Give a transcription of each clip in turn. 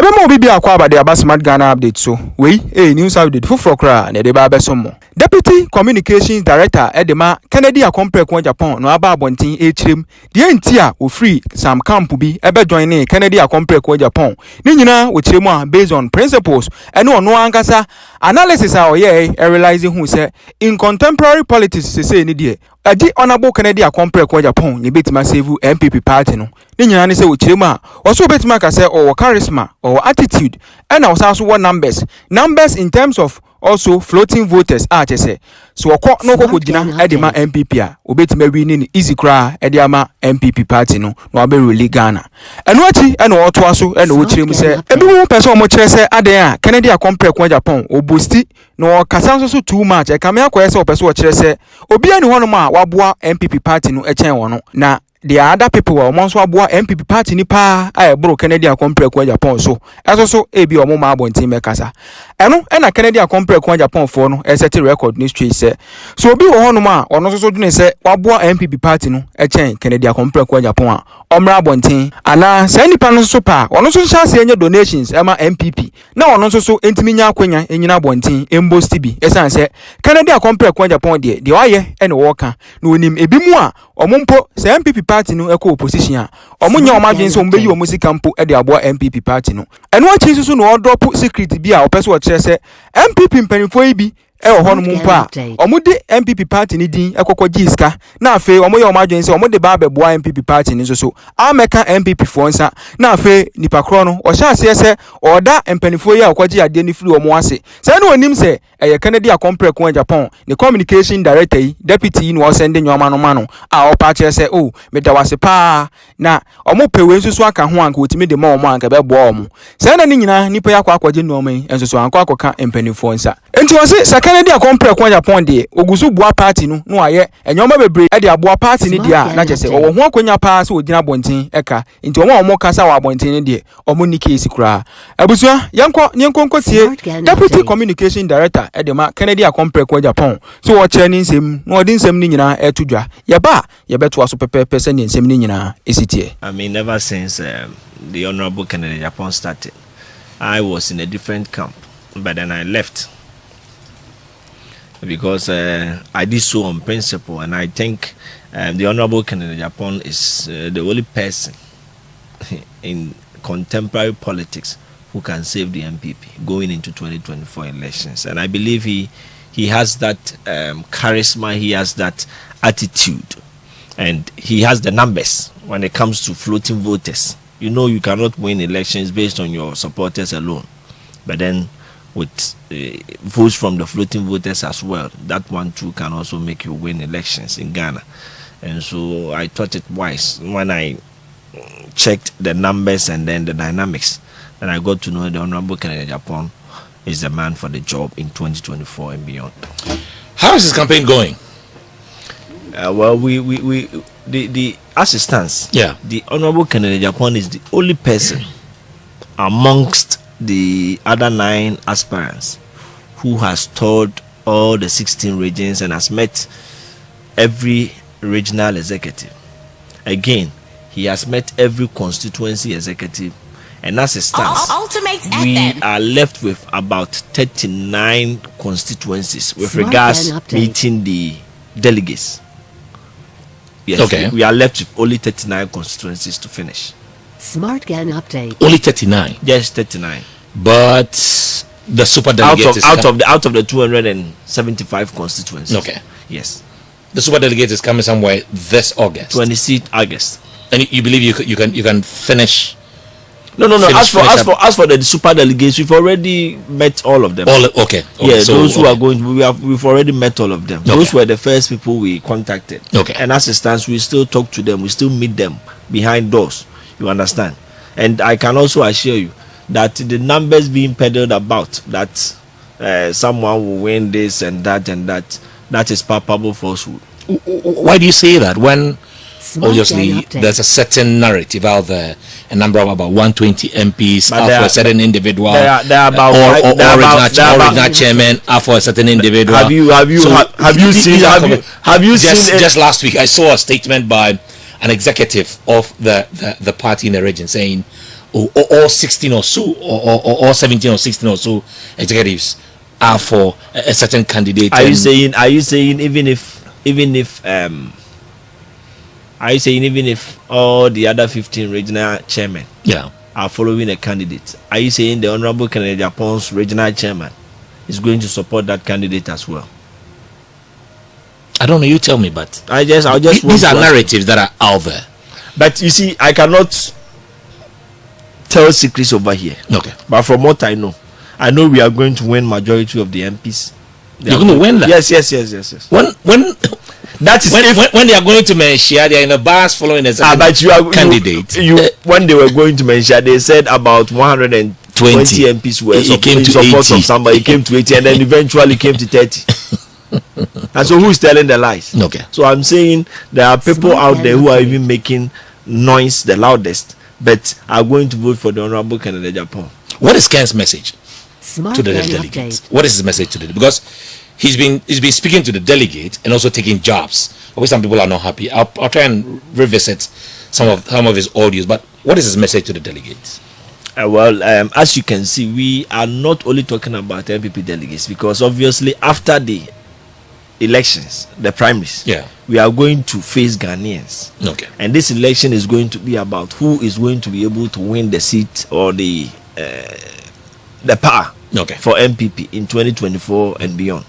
Yebe mo bibi akwa ba de aba smart Ghana update so. We news update for kra na de ba besomo. Deputy Communications Director Edema Kennedy Akompre kwa Japan no aba abontin echirem. De entia o free Sam Camp bi ebe join Kennedy Akompre kwa Japan. Ni nyina o chiremu a based on principles ene ono ankasa analysis a oye realizing who say in contemporary politics say ni de Adi honorable Kennedy Akompre kwa Japan ni betima save MPP party no. Ni nyina ne say o chiremu a oso betima ka say o charisma or attitude and also what numbers in terms of also floating voters say so no ko gina edema MPP a obetima win easy cry edema MPP party no abe really Ghana eno achi eno oto aso eno wo kirem say ebi wo person mo kire say aden a Kennedy Akompre kwa Japan obosti no kasa so too much e kam akoye say person wo kire say obi ani hono ma waboa MPP party no echen wono na the other people were once aboa MPP party ni pa bro Kennedy Akompre kwa Japan so so ebi omo ma abontin mekasa eno na Kennedy Akompre kwa Japan for no set record ni street say so obi wo hono ma ono so dune say waboa MPP party no echen Kennedy Akompre kwa Japan a omra abontin ana say nipa no so pa ono so sha se enye donations ema MPP na ono so entimi nya akwanya enyina abontin embosti bi esan say Kennedy Akompre kwa Japan de waye ene wo ka na onim ebi mu a omompo say MPP party no eko opposition a omunya omadwen so mbeyi omusika mpo e de aboa MPP party no eno achi susu no drop secret bi a opeso o kire se MPP mpanifo yi bi hono mpo a omude MPP party ni din ekokọ giska na afi omoye omadwen se omude ba beboa MPP party ni so ameka MPP fo nsa na afi nipa kro no o sha ase se oda mpanifo yi a okoji ade ni firi omo ase se na onim se eye Kennedy Akompre kwa Japan ni communication director yi deputy no send nyoma no ma no a opa kire se oh me da wase pa na omo pewe nsusu aka ho anka otimi de ma omo anka beboa omo se na ni nyina nipa yakwa akwaje no omen ensusu anka akoka mpanifo nsa enti wose Kennedy Akompre kwa Japan de ogusu bua party no no aye enyoma bebre e de aboa party ni dia na chese owo ho akonya pa se ogina bontin eka enti omo kasa wa bontin ni de omo ni case kura abusua yenko tie Deputy Communication Director Edema Kennedy Akompre kwa Japan so wo kire ni nsem no odi nsem ni nyina etudwa ye beto aso pepepe se ni nsem ni nyina esitie. I mean, ever since the Honorable Kennedy Japan started, I was in a different camp, but then I left because I did so on principle, and I think the Honorable Kennedy Japan is the only person in contemporary politics who can save the MPP going into 2024 elections. And I believe he has that charisma, he has that attitude, and he has the numbers when it comes to floating voters. You know, you cannot win elections based on your supporters alone, but then with votes from the floating voters as well, that one too can also make you win elections in Ghana. And so I thought it wise when I checked the numbers and then the dynamics, and I got to know the Honorable Kennedy Japan is the man for the job in 2024 and beyond. How is his campaign going? Well, the as it stands, the Honorable Kennedy Japan is the only person amongst the other 9 aspirants who has toured all the 16 regions and has met every regional executive. Again, he has met every constituency executive, and as it stands, we are left with about 39 constituencies with regards meeting the delegates. Yes, okay. We are left with only 39 constituencies to finish. Smart Ghana update. Only 39. Yes, 39. But the super delegates out of the 275 constituencies. Okay. Yes. The super delegates is coming somewhere this August. 26th August. And you believe you can finish? No. As for the super delegates, we've already met all of them. Okay. Yeah, so those who are going, we've already met all of them. Okay. Those were the first people we contacted. Okay. And as it stands, we still talk to them. We still meet them behind doors. You understand? And I can also assure you that the numbers being peddled about that someone will win this and that is palpable falsehood. Why do you say that when obviously there's a certain narrative out there, a number of about 120 MPs are for a certain individual, they are about original chairman are for a certain individual. Have you seen just last week I saw a statement by an executive of the party in the region saying all 16 or so, or 17 or 16 or so executives are for a certain candidate. Are you saying even if are you saying even if all the other 15 regional chairmen are following a candidate, are you saying the Honorable Kennedy Agyapong's regional chairman is going to support that candidate as well? I don't know, you tell me, but I'll just these are narratives that are out there. But you see, I cannot tell secrets over here. Okay. But from what I know we are going to win majority of the MPs. You're going to win that? Yes. When that is when they are going to Menshia, they are in a bus following a candidate. When they were going to Menshia, they said about 120 MPs were in support of somebody. It came to 80, and then eventually came to 30. And so, who is telling the lies? Okay. So I'm saying there are people out there who are even making noise the loudest, but are going to vote for the Honorable Kennedy Agyapong. What is Ken's message to the delegates? What is his message to the? Because he's been speaking to the delegate and also taking jobs. Obviously, some people are not happy. I'll try and revisit some of his audios. But what is his message to the delegates? As you can see, we are not only talking about MPP delegates, because obviously after the elections, the primaries, we are going to face Ghanaians. Okay. And this election is going to be about who is going to be able to win the seat or the power for MPP in 2024 and beyond.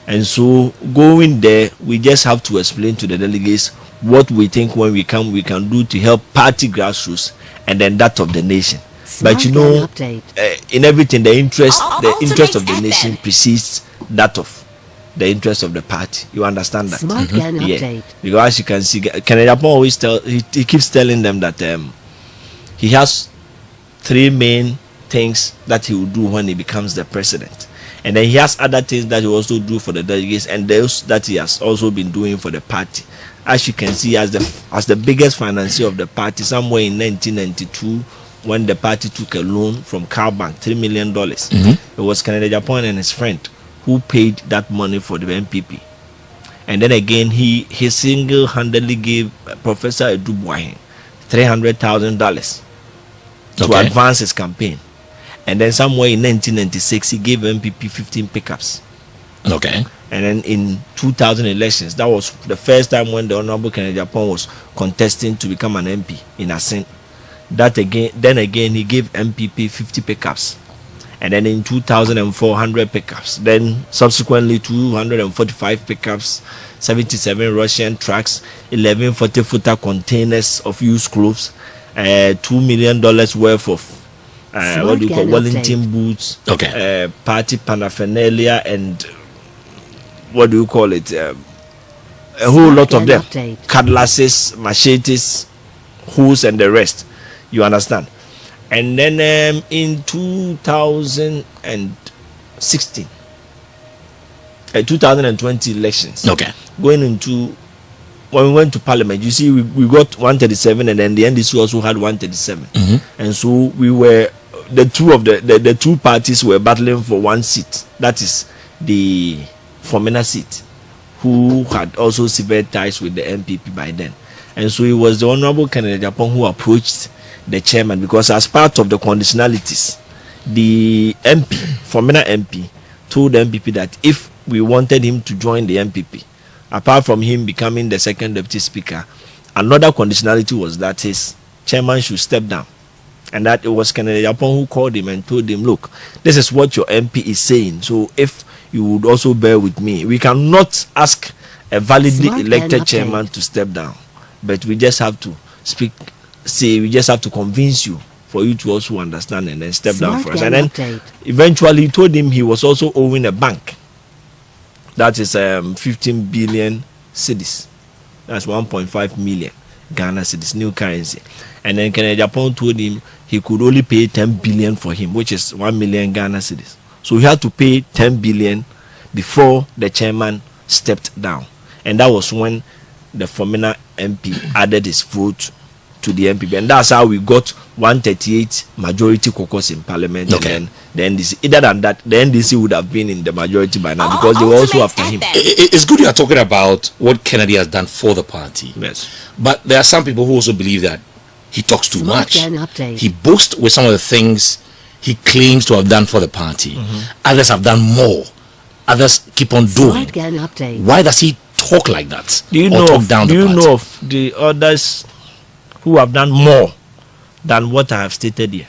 And so going there, we just have to explain to the delegates what we think when we come we can do to help party grassroots and then that of the nation. But you know, in everything, the interest of the nation precedes that of the interest of the party. You understand that? Update. Because as you can see, Kennedy Agyapong always he keeps telling them that he has three main things that he will do when he becomes the president, and then he has other things that he will also do for the delegates, and those that he has also been doing for the party. As you can see, as the biggest financier of the party, somewhere in 1992, when the party took a loan from Car Bank, $3 million, it was Kennedy Agyapong and his friend who paid that money for the MPP. And then again, he single-handedly gave Professor Adom $300,000 to advance his campaign. And then somewhere in 1996, he gave MPP 15 pickups. Okay. And then in 2000 elections, that was the first time when the Honorable Kennedy Agyapong was contesting to become an MP in Asin. Then again, he gave MPP 50 pickups. And then in 2004, 100 pickups. Then subsequently, 245 pickups, 77 Russian trucks, 11 40-footer containers of used clothes, $2 million worth of Wellington boots, party paraphernalia, and a whole lot of them, cutlasses, machetes, hoods, and the rest. You understand? And then in 2016, 2020 elections, going into, when we went to parliament, you see, we got 137, and then the NDC also had 137, and so we were the two parties were battling for one seat. That is the Fomena seat, who had also severed ties with the MPP by then. And so it was the Honorable Kennedy Agyapong who approached the chairman, because as part of the conditionalities, the MP, Fomena MP, told the MPP that if we wanted him to join the MPP, apart from him becoming the second deputy speaker, another conditionality was that his chairman should step down. And that it was Kennedy Agyapong who called him and told him, look, this is what your MP is saying, so if you would also bear with me, we cannot ask a validly elected chairman to step down, but we just have to we just have to convince you for you to also understand and then step down for us. And then eventually he told him he was also owing a bank. That is 15 billion cedis. That's 1.5 million Ghana cedis, new currency. And then Kennedy Agyapong told him he could only pay 10 billion for him, which is 1 million Ghana cedis. So he had to pay 10 billion before the chairman stepped down. And that was when the Fomena MP added his vote to the MPP, and that's how we got 138 majority caucus in parliament. And then the NDC, other than that, the NDC would have been in the majority by now, because they were also after him. It's good you are talking about what Kennedy has done for the party. Yes. But there are some people who also believe that he talks too much. Update. He boasts with some of the things he claims to have done for the party. Others have done more. Others keep on doing. Update. Why does he talk like that? Do you know of the others who have done more than what I have stated here?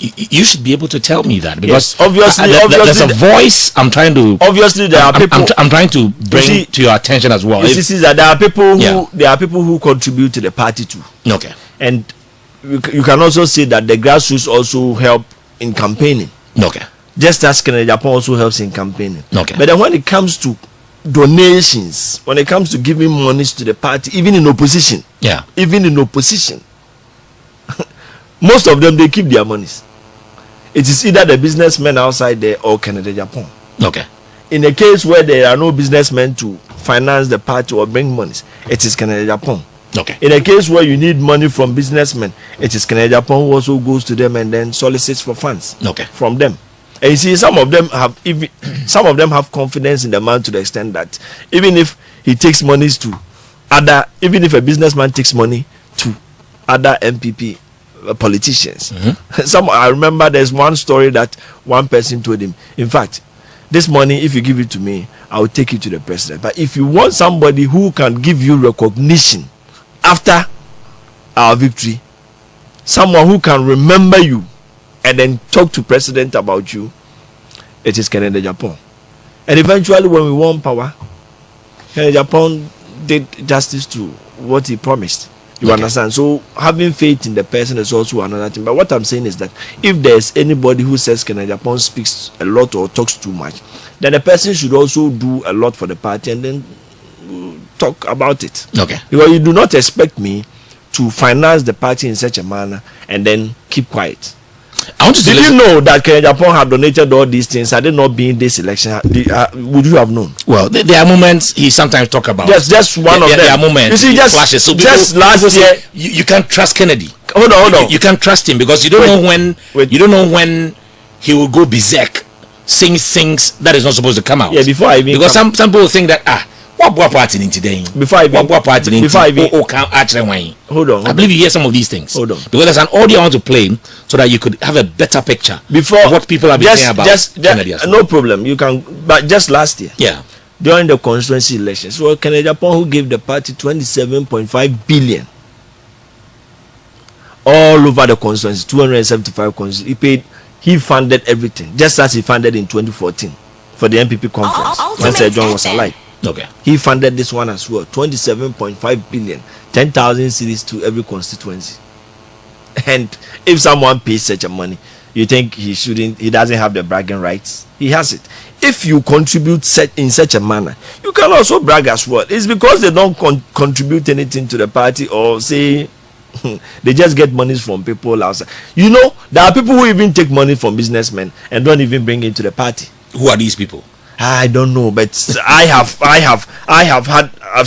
You should be able to tell me that, because yes, obviously there's a voice I'm trying to. Obviously, there are people. I'm trying to bring to your attention as well. You see that there are people who contribute to the party too. Okay. And you can also say that the grassroots also help in campaigning. Okay. Just as Agyapong also helps in campaigning. Okay. But then when it comes to donations, when it comes to giving monies to the party, even in opposition, most of them, they keep their monies. It is either the businessmen outside there or Agyapong. Okay. In a case where there are no businessmen to finance the party or bring monies, it is Agyapong. Okay. In a case where you need money from businessmen, it is Agyapong who also goes to them and then solicits for funds. Okay. From them. And you see, some of them have confidence in the man to the extent that even if he takes monies to even if a businessman takes money to other MPP politicians. I remember there's one story that one person told him, in fact, this money, if you give it to me, I will take it to the president. But if you want somebody who can give you recognition after our victory, someone who can remember you and then talk to president about you, it is Agyapong. And eventually, when we won power, Agyapong did justice to what he promised. You understand? So having faith in the person is also another thing. But what I'm saying is that if there's anybody who says Agyapong speaks a lot or talks too much, then the person should also do a lot for the party and then talk about it. Okay. Because you do not expect me to finance the party in such a manner and then keep quiet. Did you know that Agyapong had donated all these things? Had it not been this election, would you have known? Well, there are moments he sometimes talk about. Yes, just one of them. There are moments. You see, flashes. So just last year, you can't trust Kennedy. Hold on. You can't trust him because you don't know when he will go berserk, saying things that is not supposed to come out. Yeah, before I even because some people think that what party in today? Before I even hold on. I believe you hear some of these things. Hold on. Because there's an audio I want to play so that you could have a better picture before of what people have been saying about Kennedy. No problem. You can, but just last year. Yeah. During the constituency elections, so Agyapong who gave the party 27.5 billion all over the constituency, 275 constituencies. He funded everything, just as he funded in 2014 for the MPP conference when Sir John was alive. Okay. He funded this one as well, 27.5 billion, 10,000 cities to every constituency. And if someone pays such a money, you think he doesn't have the bragging rights? He has it. If you contribute in such a manner, you can also brag as well. It's because they don't contribute anything to the party or say they just get monies from people outside. You know, there are people who even take money from businessmen and don't even bring it to the party. Who are these people? I don't know, but I've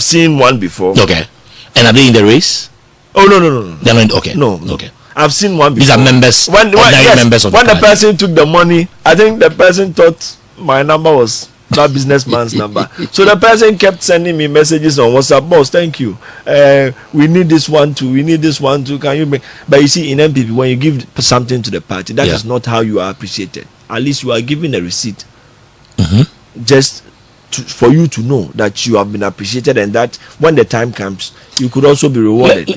seen one before. Okay. And are they in the race? Oh no. They're not. Okay. No. Okay. I've seen one before. These are members. Members of when the party. Person took the money, I think the person thought my number was that businessman's number. So the person kept sending me messages on WhatsApp. Boss, thank you. We need this one too. We need this one too. Can you make? But you see, in MPP, when you give something to the party, that is not how you are appreciated. At least you are given a receipt. Just for you to know that you have been appreciated and that when the time comes, you could also be rewarded.